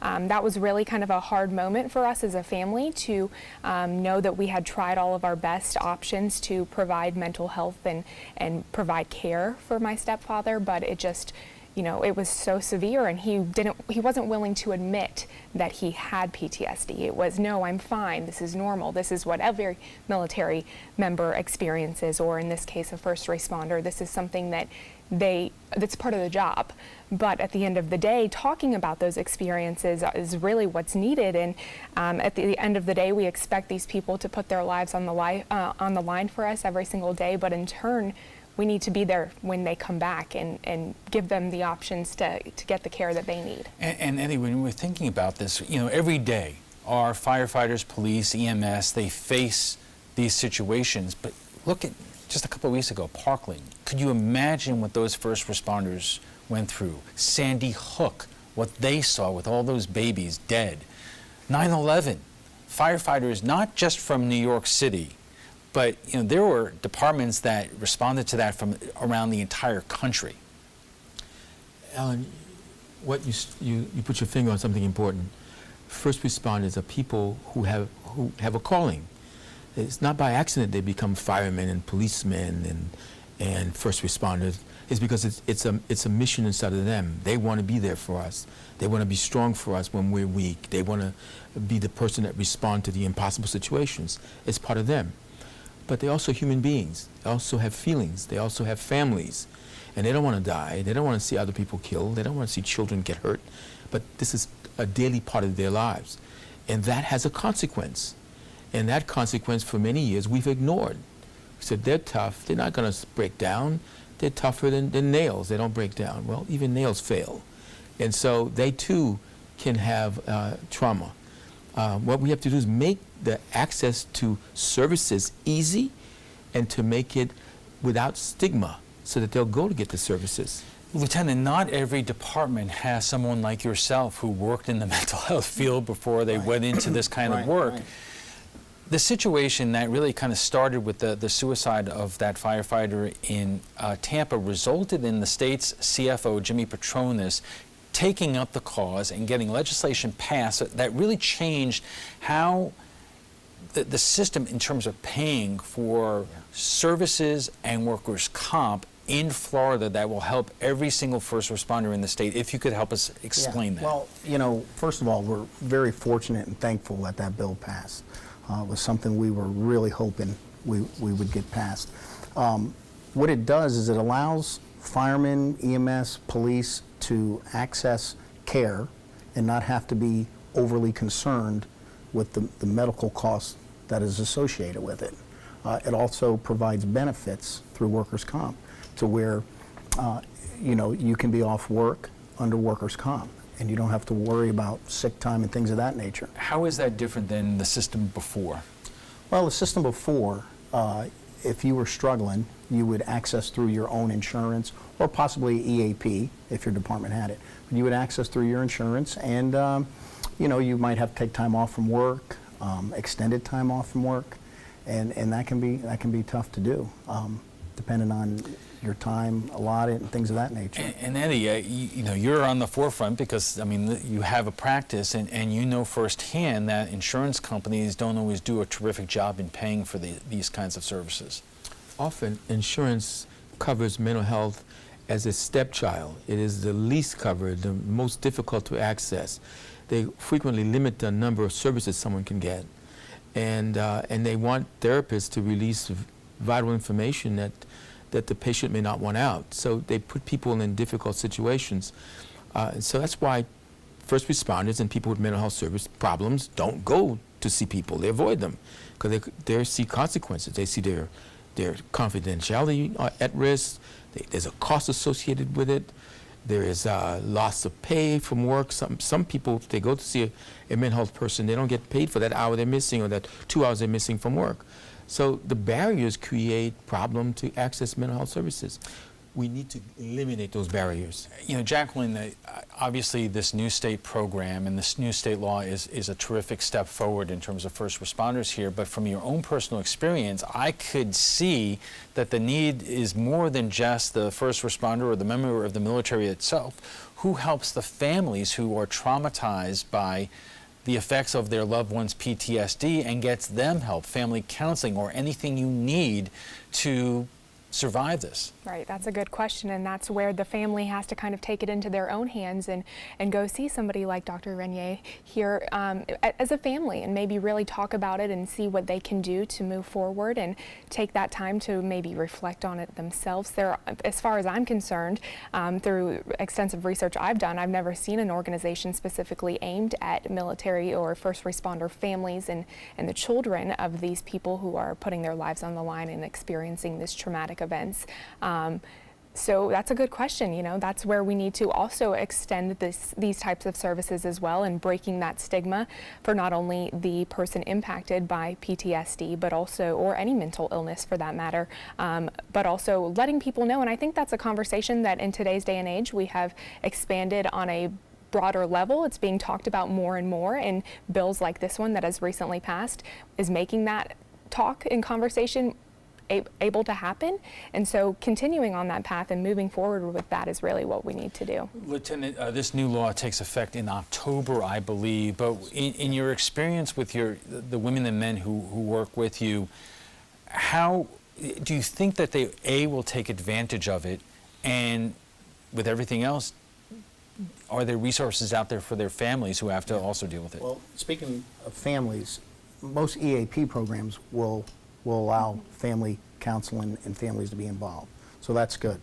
[SPEAKER 7] And that was really kind of a hard moment for us as a family to know that we had tried all of our best options to provide mental health and provide care for my stepfather, but it just, it was so severe, and he wasn't willing to admit that he had PTSD. It was, no, I'm fine, this is normal, this is what every military member experiences, or in this case a first responder, this is something that's part of the job. But at the end of the day, talking about those experiences is really what's needed. And at the end of the day, we expect these people to put their lives on the line for us every single day. But in turn, we need to be there when they come back and give them the options to get the care that they need.
[SPEAKER 3] And Eddie, when we're thinking about this, every day our firefighters, police, EMS, they face these situations. But look at just a couple of weeks ago, Parkland. Could you imagine what those first responders went through? Sandy Hook, what they saw with all those babies dead. 9/11, firefighters not just from New York City, but there were departments that responded to that from around the entire country.
[SPEAKER 2] Alan, what you put your finger on something important. First responders are people who have a calling. It's not by accident they become firemen and policemen and first responders. It's because it's a mission inside of them. They want to be there for us. They want to be strong for us when we're weak. They want to be the person that responds to the impossible situations. It's part of them. But they're also human beings. They also have feelings. They also have families. And they don't want to die. They don't want to see other people killed. They don't want to see children get hurt. But this is a daily part of their lives. And that has a consequence. And that consequence for many years we've ignored. We said they're tough. They're not going to break down. They're tougher than nails. They don't break down. Well, even nails fail. And so they too can have trauma. What we have to do is make the access to services easy and to make it without stigma so that they'll go to get the services.
[SPEAKER 3] Lieutenant, not every department has someone like yourself who worked in the mental health field before they went into this kind of work. The situation that really kind of started with the suicide of that firefighter in Tampa resulted in the state's CFO, Jimmy Petronas, taking up the cause and getting legislation passed that really changed how the system in terms of paying for services and workers' comp in Florida that will help every single first responder in the state. If you could help us explain that.
[SPEAKER 22] Well, first of all, we're very fortunate and thankful that that bill passed. It was something we were really hoping we would get passed. What it does is it allows firemen, EMS, police to access care and not have to be overly concerned with the medical costs that is associated with it. It also provides benefits through workers' comp to where you can be off work under workers' comp, and you don't have to worry about sick time and things of that nature.
[SPEAKER 3] How is that different than the system before?
[SPEAKER 22] Well, the system before, if you were struggling, you would access through your own insurance or possibly EAP if your department had it. But you would access through your insurance, and you know, you might have to take time off from work, extended time off from work, and that can be tough to do, depending on your time allotted and things of that nature.
[SPEAKER 3] And Eddie, you know, you're on the forefront because, I mean, you have a practice and you know firsthand that insurance companies don't always do a terrific job in paying for these kinds of services.
[SPEAKER 2] Often, insurance covers mental health as a stepchild. It is the least covered, the most difficult to access. They frequently limit the number of services someone can get. And they want therapists to release vital information that the patient may not want out. So they put people in difficult situations. So that's why first responders and people with mental health service problems don't go to see people. They avoid them because they see consequences. They see their confidentiality at risk. There's a cost associated with it. There is loss of pay from work. Some people, if they go to see a mental health person, they don't get paid for that hour they're missing or that 2 hours they're missing from work. So the barriers create problem to access mental health services. We need to eliminate those barriers.
[SPEAKER 3] You know, Jacqueline, obviously this new state program and this new state law is a terrific step forward in terms of first responders here, but from your own personal experience, I could see that the need is more than just the first responder or the member of the military itself. Who helps the families who are traumatized by the effects of their loved one's PTSD and gets them help, family counseling, or anything you need to survive this?
[SPEAKER 7] Right, that's a good question, and that's where the family has to kind of take it into their own hands and go see somebody like Dr. Renier here as a family and maybe really talk about it and see what they can do to move forward and take that time to maybe reflect on it themselves. As far as I'm concerned, through extensive research I've done, I've never seen an organization specifically aimed at military or first responder families and the children of these people who are putting their lives on the line and experiencing these traumatic events. So that's a good question. You know, that's where we need to also extend these types of services as well, and breaking that stigma for not only the person impacted by PTSD, but also, or any mental illness for that matter, but also letting people know. And I think that's a conversation that in today's day and age we have expanded on a broader level. It's being talked about more and more, and bills like this one that has recently passed is making that talk and conversation able to happen. And so continuing on that path and moving forward with that is really what we need to do.
[SPEAKER 3] Lieutenant, this new law takes effect in October, I believe, but in your experience with the women and men who work with you, how do you think that they will take advantage of it? And with everything else, are there resources out there for their families who have to also deal with it?
[SPEAKER 22] Well, speaking of families, most EAP programs will allow family counseling and families to be involved. So that's good.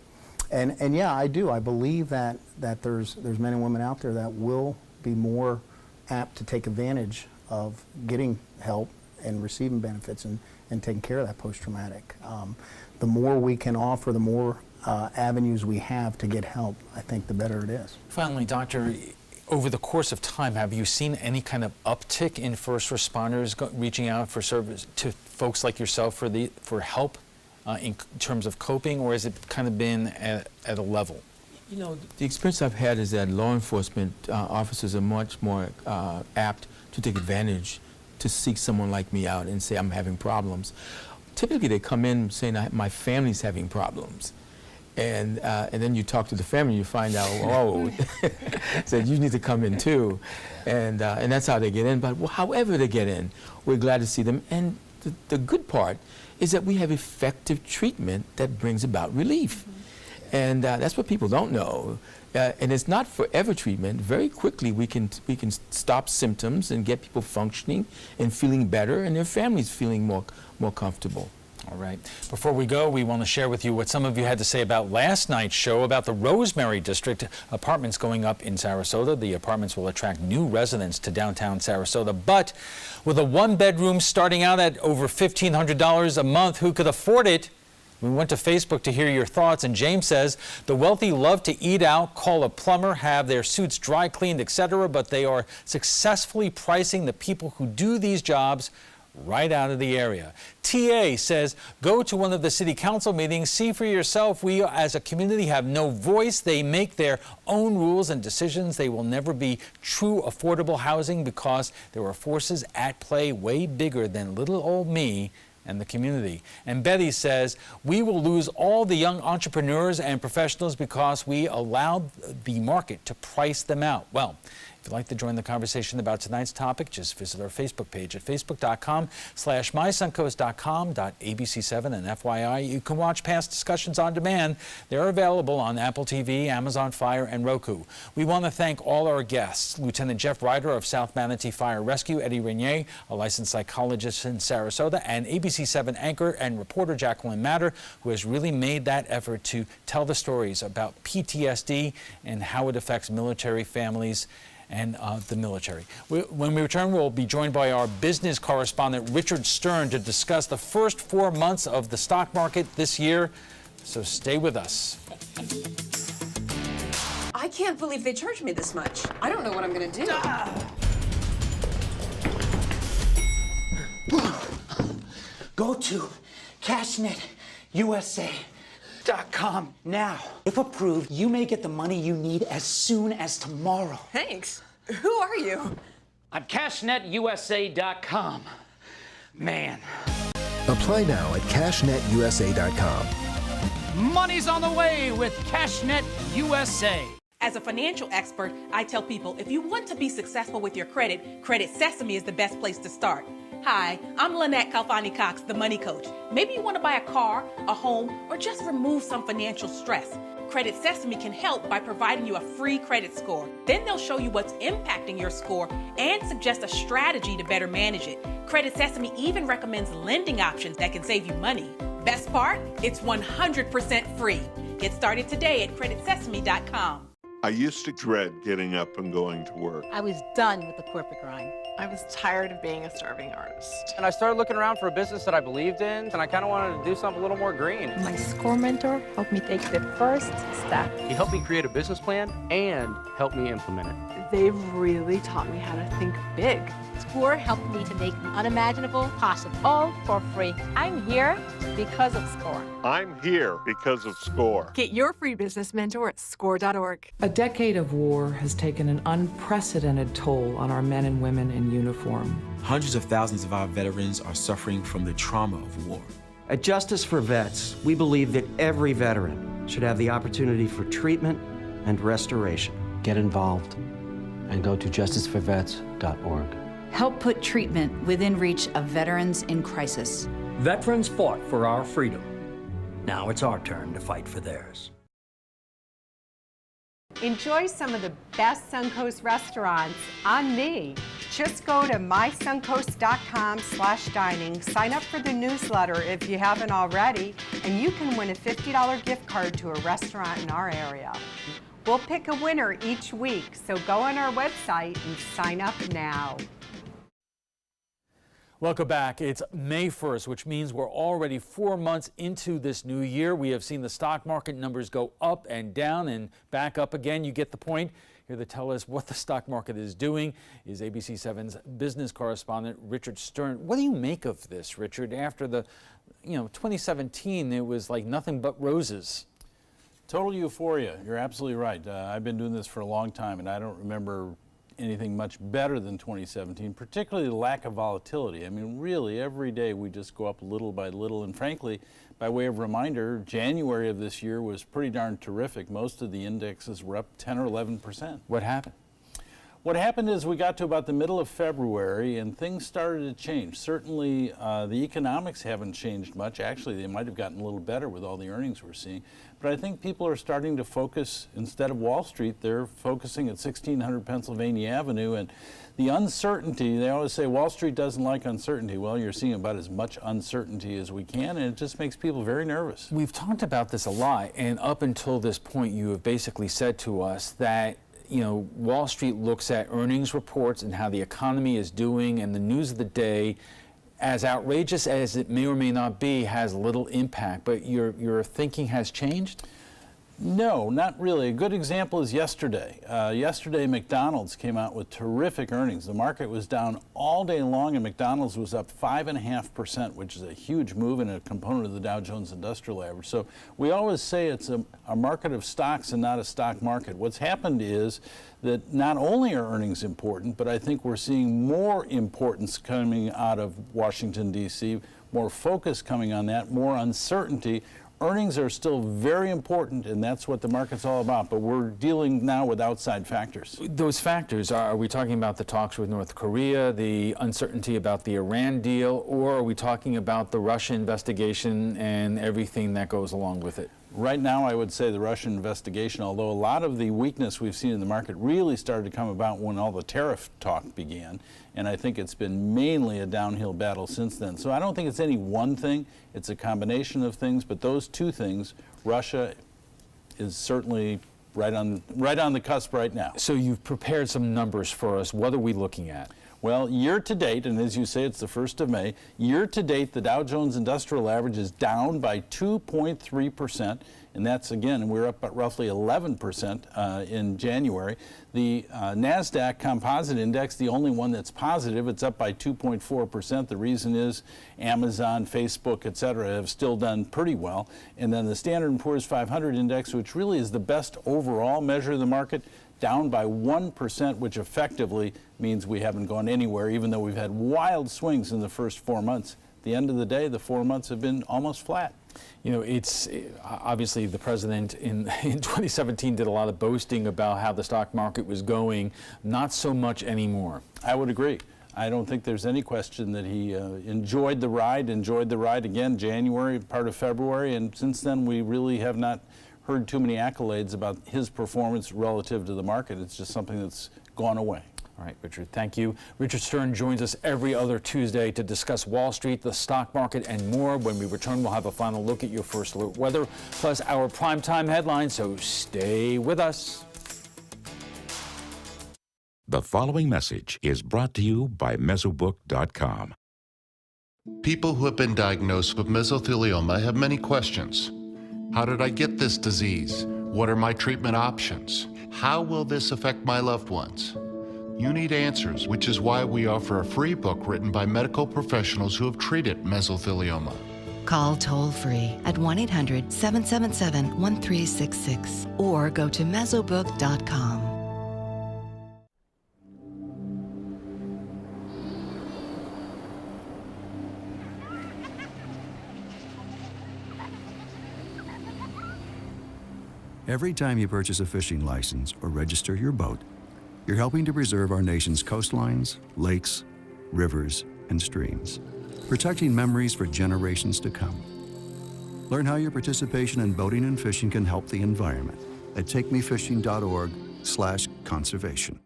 [SPEAKER 22] And yeah, I do. I believe that there's men and women out there that will be more apt to take advantage of getting help and receiving benefits and taking care of that post-traumatic. The more we can offer, the more avenues we have to get help, I think the better it is.
[SPEAKER 3] Finally, Doctor, over the course of time, have you seen any kind of uptick in first responders reaching out for service to folks like yourself for help in terms of coping, or has it kind of been at a level?
[SPEAKER 2] You know, the experience I've had is that law enforcement officers are much more apt to take advantage, to seek someone like me out and say, I'm having problems. Typically, they come in saying, my family's having problems. And then you talk to the family, you find out, oh, said you need to come in too, and that's how they get in. But however they get in, we're glad to see them. And the good part is that we have effective treatment that brings about relief, and that's what people don't know. And it's not forever treatment. Very quickly we can stop symptoms and get people functioning and feeling better, and their families feeling more comfortable.
[SPEAKER 3] All right. Before we go, we want to share with you what some of you had to say about last night's show about the Rosemary District apartments going up in Sarasota. The apartments will attract new residents to downtown Sarasota, but with a one-bedroom starting out at over $1,500 a month, who could afford it We went to Facebook to hear your thoughts, and James says the wealthy love to eat out, call a plumber, have their suits dry cleaned, etc., but they are successfully pricing the people who do these jobs right out of the area. TA says, go to one of the city council meetings, see for yourself. We as a community have no voice. They make their own rules and decisions. They will never be true affordable housing because there are forces at play way bigger than little old me and the community. And Betty says, we will lose all the young entrepreneurs and professionals because we allowed the market to price them out. Well, if you'd like to join the conversation about tonight's topic, just visit our Facebook page at facebook.com/mysuncoast.com.abc7. And FYI, you can watch past discussions on demand. They're available on Apple TV, Amazon Fire, and Roku. We want to thank all our guests, Lieutenant Jeff Ryder of South Manatee Fire Rescue, Eddie Renier, a licensed psychologist in Sarasota, and ABC7 anchor and reporter Jacqueline Matter, who has really made that effort to tell the stories about PTSD and how it affects military families and the military. When we return, we'll be joined by our business correspondent, Richard Stern, to discuss the first 4 months of the stock market this year. So stay with us.
[SPEAKER 13] I can't believe they charged me this much. I don't know what I'm gonna do.
[SPEAKER 18] Go to CashNetUSA.com now. If approved, you may get the money you need as soon as tomorrow.
[SPEAKER 13] Thanks. Who are you?
[SPEAKER 18] I'm CashNetUSA.com. Man.
[SPEAKER 21] Apply now at CashNetUSA.com.
[SPEAKER 23] Money's on the way with CashNet USA.
[SPEAKER 24] As a financial expert, I tell people if you want to be successful with your credit, Credit Sesame is the best place to start. Hi, I'm Lynette Kalfani-Cox, the money coach. Maybe you want to buy a car, a home, or just remove some financial stress. Credit Sesame can help by providing you a free credit score. Then they'll show you what's impacting your score and suggest a strategy to better manage it. Credit Sesame even recommends lending options that can save you money. Best part? It's 100% free. Get started today at creditsesame.com.
[SPEAKER 25] I used to dread getting up and going to work.
[SPEAKER 26] I was done with the corporate grind.
[SPEAKER 27] I was tired of being a starving artist.
[SPEAKER 28] And I started looking around for a business that I believed in, and I kind of wanted to do something a little more green.
[SPEAKER 26] My SCORE mentor helped me take the first step.
[SPEAKER 28] He helped me create a business plan and helped me implement it.
[SPEAKER 27] They've really taught me how to think big.
[SPEAKER 26] SCORE helped me to make the unimaginable possible, all for free. I'm here because of SCORE.
[SPEAKER 25] I'm here because of SCORE.
[SPEAKER 27] Get your free business mentor at SCORE.org.
[SPEAKER 16] A decade of war has taken an unprecedented toll on our men and women in uniform.
[SPEAKER 29] Hundreds of thousands of our veterans are suffering from the trauma of war.
[SPEAKER 30] At Justice for Vets, we believe that every veteran should have the opportunity for treatment and restoration. Get involved and go to justiceforvets.org.
[SPEAKER 31] Help put treatment within reach of veterans in crisis.
[SPEAKER 32] Veterans fought for our freedom. Now it's our turn to fight for theirs.
[SPEAKER 33] Enjoy some of the best Suncoast restaurants on me. Just go to mysuncoast.com/dining, sign up for the newsletter if you haven't already, and you can win a $50 gift card to a restaurant in our area. We'll pick a winner each week, so go on our website and sign up now.
[SPEAKER 3] Welcome back. It's May 1st, which means we're already 4 months into this new year. We have seen the stock market numbers go up and down and back up again. You get the point. Here to tell us what the stock market is doing is ABC7's business correspondent, Richard Stern. What do you make of this, Richard? After the, 2017, it was like nothing but roses.
[SPEAKER 34] Total euphoria. You're absolutely right. I've been doing this for a long time, and I don't remember anything much better than 2017, particularly the lack of volatility. I mean, really, every day we just go up little by little, and frankly, by way of reminder, January of this year was pretty darn terrific. Most of the indexes were up 10 or 11%.
[SPEAKER 3] What happened?
[SPEAKER 34] What happened is we got to about the middle of February and things started to change. Certainly the economics haven't changed much. Actually, they might have gotten a little better with all the earnings we're seeing. But I think people are starting to focus, instead of Wall Street, they're focusing at 1600 Pennsylvania Avenue. And the uncertainty, they always say Wall Street doesn't like uncertainty. Well, you're seeing about as much uncertainty as we can, and it just makes people very nervous.
[SPEAKER 3] We've talked about this a lot, and up until this point, you have basically said to us that Wall Street looks at earnings reports and how the economy is doing and the news of the day as outrageous as it may or may not be, has little impact. But your thinking has changed?
[SPEAKER 34] No, not really. A good example is yesterday. Yesterday, McDonald's came out with terrific earnings. The market was down all day long, and McDonald's was up 5.5%, which is a huge move and a component of the Dow Jones Industrial Average. So we always say it's a market of stocks and not a stock market. What's happened is that not only are earnings important, but I think we're seeing more importance coming out of Washington, D.C., more focus coming on that, more uncertainty. Earnings are still very important, and that's what the market's all about, but we're dealing now with outside factors.
[SPEAKER 3] Those factors, are we talking about the talks with North Korea, the uncertainty about the Iran deal, or are we talking about the Russia investigation and everything that goes along with it?
[SPEAKER 34] Right now, I would say the Russian investigation, although a lot of the weakness we've seen in the market really started to come about when all the tariff talk began, and I think it's been mainly a downhill battle since then. So I don't think it's any one thing, it's a combination of things, but those two things, Russia is certainly right on the cusp right now.
[SPEAKER 3] So you've prepared some numbers for us. What are we looking at?
[SPEAKER 34] Well, year to date, and as you say, it's the 1st of May, year to date, the Dow Jones Industrial Average is down by 2.3%, and that's, again, we're up at roughly 11% in January. The NASDAQ Composite Index, the only one that's positive, it's up by 2.4%. The reason is Amazon, Facebook, et cetera, have still done pretty well. And then the Standard & Poor's 500 Index, which really is the best overall measure of the market, down by 1%, which effectively means we haven't gone anywhere, even though we've had wild swings in the first 4 months. At the end of the day, the 4 months have been almost flat.
[SPEAKER 3] You know, it's obviously the president in 2017 did a lot of boasting about how the stock market was going, not so much anymore.
[SPEAKER 34] I would agree. I don't think there's any question that he enjoyed the ride again, January, part of February, and since then we really have not heard too many accolades about his performance relative to the market. It's just something that's gone away.
[SPEAKER 3] All right, Richard, thank you. Richard Stern joins us every other Tuesday to discuss Wall Street, the stock market, and more. When we return, we'll have a final look at your first alert weather, plus our primetime headlines, so stay with us.
[SPEAKER 1] The following message is brought to you by Mesobook.com.
[SPEAKER 4] People who have been diagnosed with mesothelioma have many questions. How did I get this disease? What are my treatment options? How will this affect my loved ones? You need answers, which is why we offer a free book written by medical professionals who have treated mesothelioma.
[SPEAKER 5] Call toll-free at 1-800-777-1366 or go to Mesobook.com.
[SPEAKER 6] Every time you purchase a fishing license or register your boat, you're helping to preserve our nation's coastlines, lakes, rivers, and streams, protecting memories for generations to come. Learn how your participation in boating and fishing can help the environment at takemefishing.org/conservation.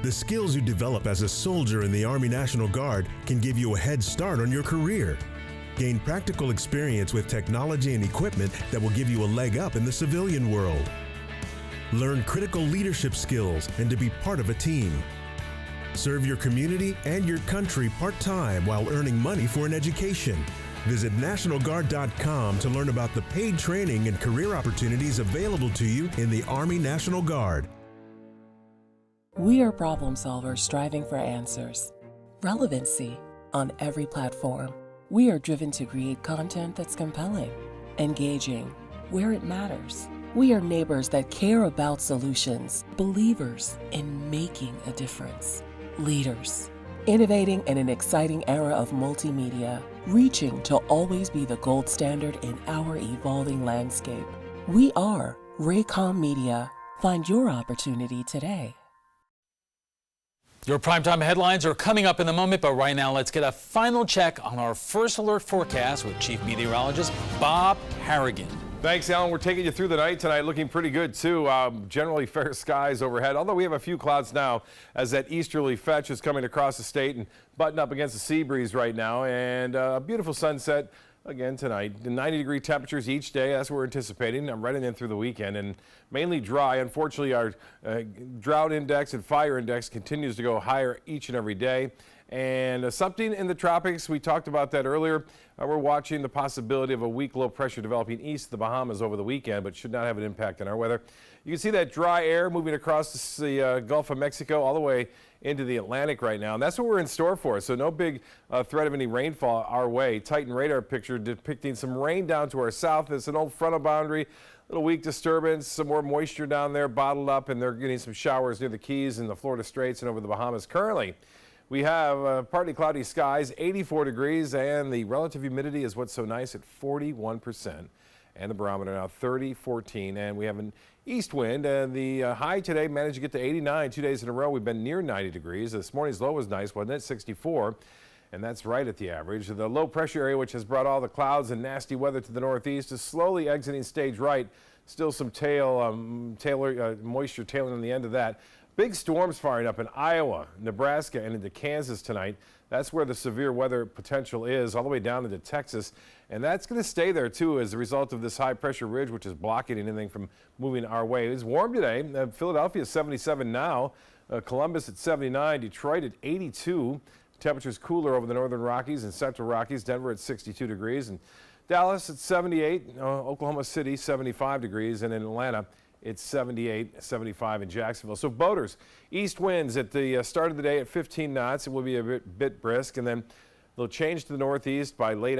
[SPEAKER 8] The skills you develop as a soldier in the Army National Guard can give you a head start on your career. Gain practical experience with technology and equipment that will give you a leg up in the civilian world. Learn critical leadership skills and to be part of a team. Serve your community and your country part-time while earning money for an education. Visit NationalGuard.com to learn about the paid training and career opportunities available to you in the Army National Guard.
[SPEAKER 9] We are problem solvers striving for answers. Relevancy on every platform. We are driven to create content that's compelling, engaging, where it matters. We are neighbors that care about solutions, believers in making a difference, leaders, innovating in an exciting era of multimedia, reaching to always be the gold standard in our evolving landscape. We are Raycom Media. Find your opportunity today.
[SPEAKER 3] Your primetime headlines are coming up in a moment, but right now let's get a final check on our first alert forecast with Chief Meteorologist Bob Harrigan.
[SPEAKER 10] Thanks, Alan. We're taking you through the night tonight, looking pretty good, too. Generally fair skies overhead, although we have a few clouds now as that easterly fetch is coming across the state and butting up against the sea breeze right now. And a beautiful sunset again tonight. 90-degree temperatures each day. That's what we're anticipating. I'm running in through the weekend and mainly dry. Unfortunately, our drought index and fire index continues to go higher each and every day. And something in the tropics, we talked about that earlier. We're watching the possibility of a weak low pressure developing east of the Bahamas over the weekend, but should not have an impact on our weather. You can see that dry air moving across the Gulf of Mexico all the way into the Atlantic right now, and that's what we're in store for. So no big threat of any rainfall our way. Titan radar picture depicting some rain down to our south. It's an old frontal boundary, little weak disturbance, some more moisture down there bottled up, and they're getting some showers near the Keys and the Florida Straits and over the Bahamas. Currently, we have partly cloudy skies, 84 degrees, and the relative humidity is what's so nice at 41%. And the barometer now 30.14, and we have an east wind, and the high today managed to get to 89 2 days in a row. We've been near 90 degrees. This morning's low was nice, wasn't it? 64, and that's right at the average. The low pressure area, which has brought all the clouds and nasty weather to the northeast, is slowly exiting stage right. Still some moisture tailing on the end of that. Big storms firing up in Iowa, Nebraska, and into Kansas tonight. That's where the severe weather potential is, all the way down into Texas. And that's going to stay there, too, as a result of this high-pressure ridge, which is blocking anything from moving our way. It's warm today. Philadelphia is 77 now. Columbus at 79. Detroit at 82. Temperatures cooler over the northern Rockies and central Rockies. Denver at 62 degrees. And Dallas at 78. Oklahoma City, 75 degrees. And in Atlanta, it's 78, 75 in Jacksonville. So boaters, east winds at the start of the day at 15 knots. It will be a bit brisk, and then they'll change to the northeast by late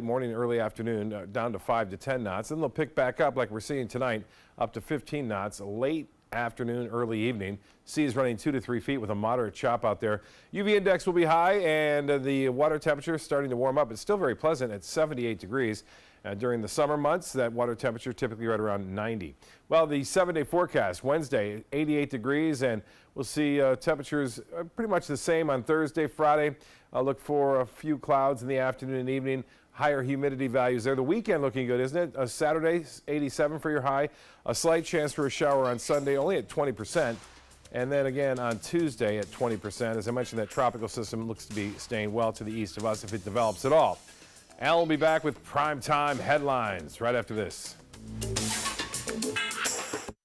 [SPEAKER 10] morning, early afternoon, down to 5 to 10 knots. Then they'll pick back up like we're seeing tonight, up to 15 knots late afternoon, early evening. Seas running 2 to 3 feet with a moderate chop out there. UV index will be high, and the water temperature is starting to warm up. It's still very pleasant at 78 degrees. During the summer months, that water temperature typically right around 90. Well, the 7-day forecast, Wednesday, 88 degrees, and we'll see temperatures pretty much the same on Thursday, Friday. I'll look for a few clouds in the afternoon and evening. Higher humidity values there. The weekend looking good, isn't it? Saturday, 87 for your high. A slight chance for a shower on Sunday, only at 20%. And then again on Tuesday at 20%. As I mentioned, that tropical system looks to be staying well to the east of us if it develops at all. Al will be back with primetime headlines right after this.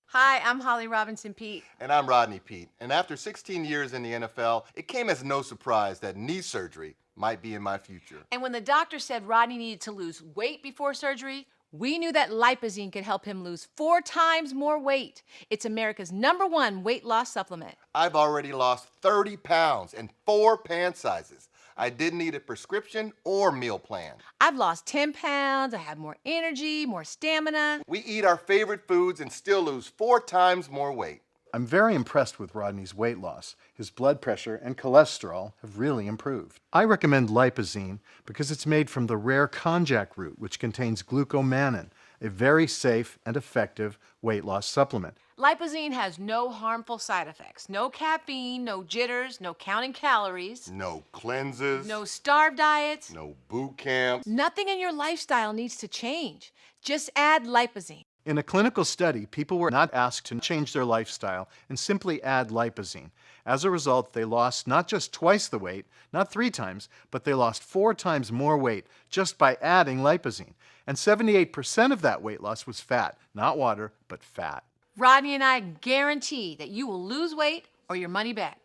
[SPEAKER 2] Hi, I'm Holly Robinson Pete.
[SPEAKER 7] And I'm Rodney Pete. And after 16 years in the NFL, it came as no surprise that knee surgery might be in my future.
[SPEAKER 2] And when the doctor said Rodney needed to lose weight before surgery, we knew that Lipozene could help him lose 4 times more weight. It's America's #1 weight loss supplement.
[SPEAKER 7] I've already lost 30 pounds in 4 pant sizes. I didn't need a prescription or meal plan.
[SPEAKER 2] I've lost 10 pounds, I have more energy, more stamina.
[SPEAKER 7] We eat our favorite foods and still lose 4 times more weight.
[SPEAKER 11] I'm very impressed with Rodney's weight loss. His blood pressure and cholesterol have really improved. I recommend Lipozene because it's made from the rare konjac root, which contains glucomannan, a very safe and effective weight loss supplement.
[SPEAKER 2] Lipozene has no harmful side effects. No caffeine, no jitters, no counting calories.
[SPEAKER 7] No cleanses.
[SPEAKER 2] No starved diets.
[SPEAKER 7] No boot camps.
[SPEAKER 2] Nothing in your lifestyle needs to change. Just add Lipozene.
[SPEAKER 11] In a clinical study, people were not asked to change their lifestyle and simply add Lipozene. As a result, they lost not just twice the weight, not 3 times, but they lost 4 times more weight just by adding Lipozene. And 78% of that weight loss was fat, not water, but fat.
[SPEAKER 2] Rodney and I guarantee that you will lose weight or your money back.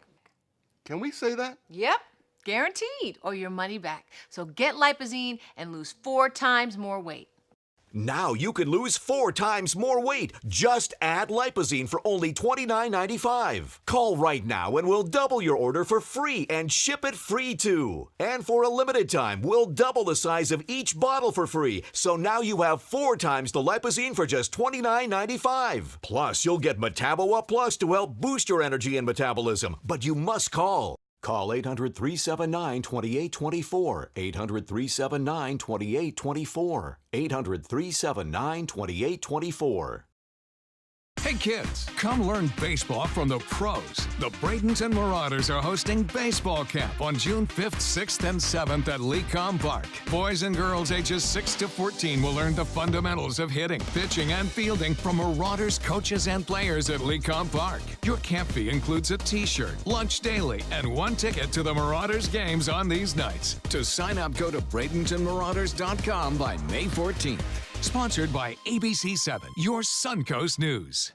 [SPEAKER 7] Can we say that?
[SPEAKER 2] Yep, guaranteed, or your money back. So get Lipozene and lose 4 times more weight.
[SPEAKER 12] Now you can lose 4 times more weight. Just add Lipozene for only $29.95. Call right now and we'll double your order for free and ship it free too. And for a limited time, we'll double the size of each bottle for free. So now you have 4 times the Lipozene for just $29.95. Plus, you'll get Metabo Plus to help boost your energy and metabolism. But you must call. Call 800-379-2824, 800-379-2824, 800-379-2824.
[SPEAKER 13] Hey kids, come learn baseball from the pros. The Bradens and Marauders are hosting Baseball Camp on June 5th, 6th, and 7th at Lecom Park. Boys and girls ages 6 to 14 will learn the fundamentals of hitting, pitching, and fielding from Marauders coaches and players at Lecom Park. Your camp fee includes a t-shirt, lunch daily, and 1 ticket to the Marauders games on these nights. To sign up, go to BradensandMarauders.com by May 14th. Sponsored by ABC7, your Suncoast News.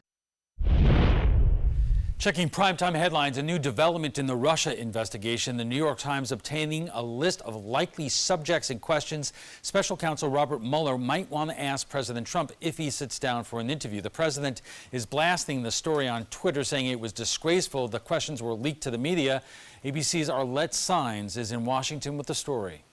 [SPEAKER 3] Checking primetime headlines, a new development in the Russia investigation. The New York Times obtaining a list of likely subjects and questions Special Counsel Robert Mueller might want to ask President Trump if he sits down for an interview. The president is blasting the story on Twitter, saying it was disgraceful the questions were leaked to the media. ABC's Arlette Saenz is in Washington with the story.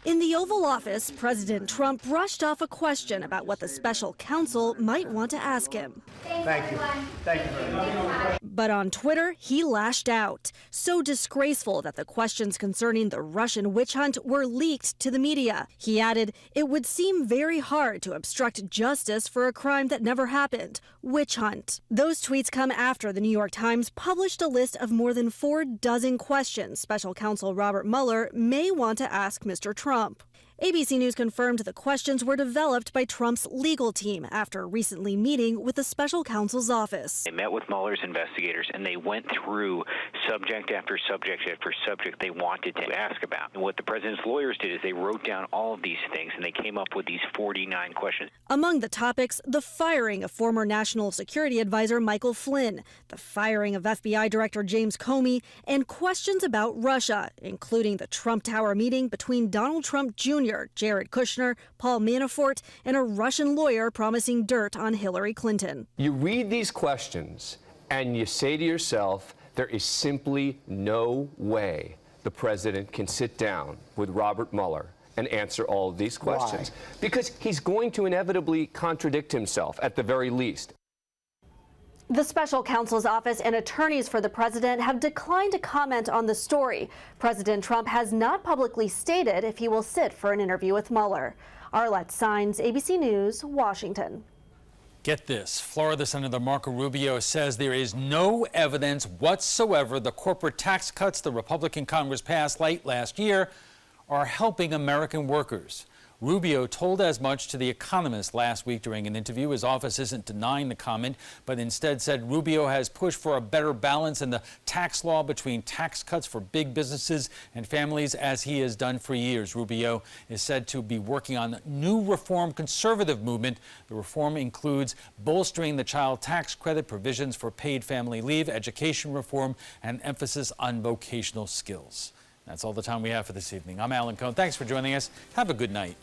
[SPEAKER 14] In the Oval Office, President Trump brushed off a question about what the special counsel might want to ask him.
[SPEAKER 15] Thank you. Thank you very much.
[SPEAKER 14] But on Twitter, he lashed out. So disgraceful that the questions concerning the Russian witch hunt were leaked to the media. He added, it would seem very hard to obstruct justice for a crime that never happened. Witch hunt. Those tweets come after the New York Times published a list of more than 4 dozen questions Special Counsel Robert Mueller may want to ask Mr. Trump. ABC News confirmed the questions were developed by Trump's legal team after recently meeting with the special counsel's office.
[SPEAKER 17] They met with Mueller's investigators and they went through subject after subject after subject they wanted to ask about. And what the president's lawyers did is they wrote down all of these things and they came up with these 49 questions.
[SPEAKER 14] Among the topics, the firing of former National Security Advisor Michael Flynn, the firing of FBI Director James Comey, and questions about Russia, including the Trump Tower meeting between Donald Trump Jr., Jared Kushner, Paul Manafort, and a Russian lawyer promising dirt on Hillary Clinton.
[SPEAKER 18] You read these questions and you say to yourself, there is simply no way the president can sit down with Robert Mueller and answer all of these questions. Why? Because he's going to inevitably contradict himself at the very least.
[SPEAKER 14] The special counsel's office and attorneys for the president have declined to comment on the story. President Trump has not publicly stated if he will sit for an interview with Mueller. Arlette Saenz, ABC News, Washington.
[SPEAKER 3] Get this. Florida Senator Marco Rubio says there is no evidence whatsoever the corporate tax cuts the Republican Congress passed late last year are helping American workers. Rubio told as much to The Economist last week during an interview. His office isn't denying the comment, but instead said Rubio has pushed for a better balance in the tax law between tax cuts for big businesses and families, as he has done for years. Rubio is said to be working on a new reform conservative movement. The reform includes bolstering the child tax credit, provisions for paid family leave, education reform, and emphasis on vocational skills. That's all the time we have for this evening. I'm Alan Cohn. Thanks for joining us. Have a good night.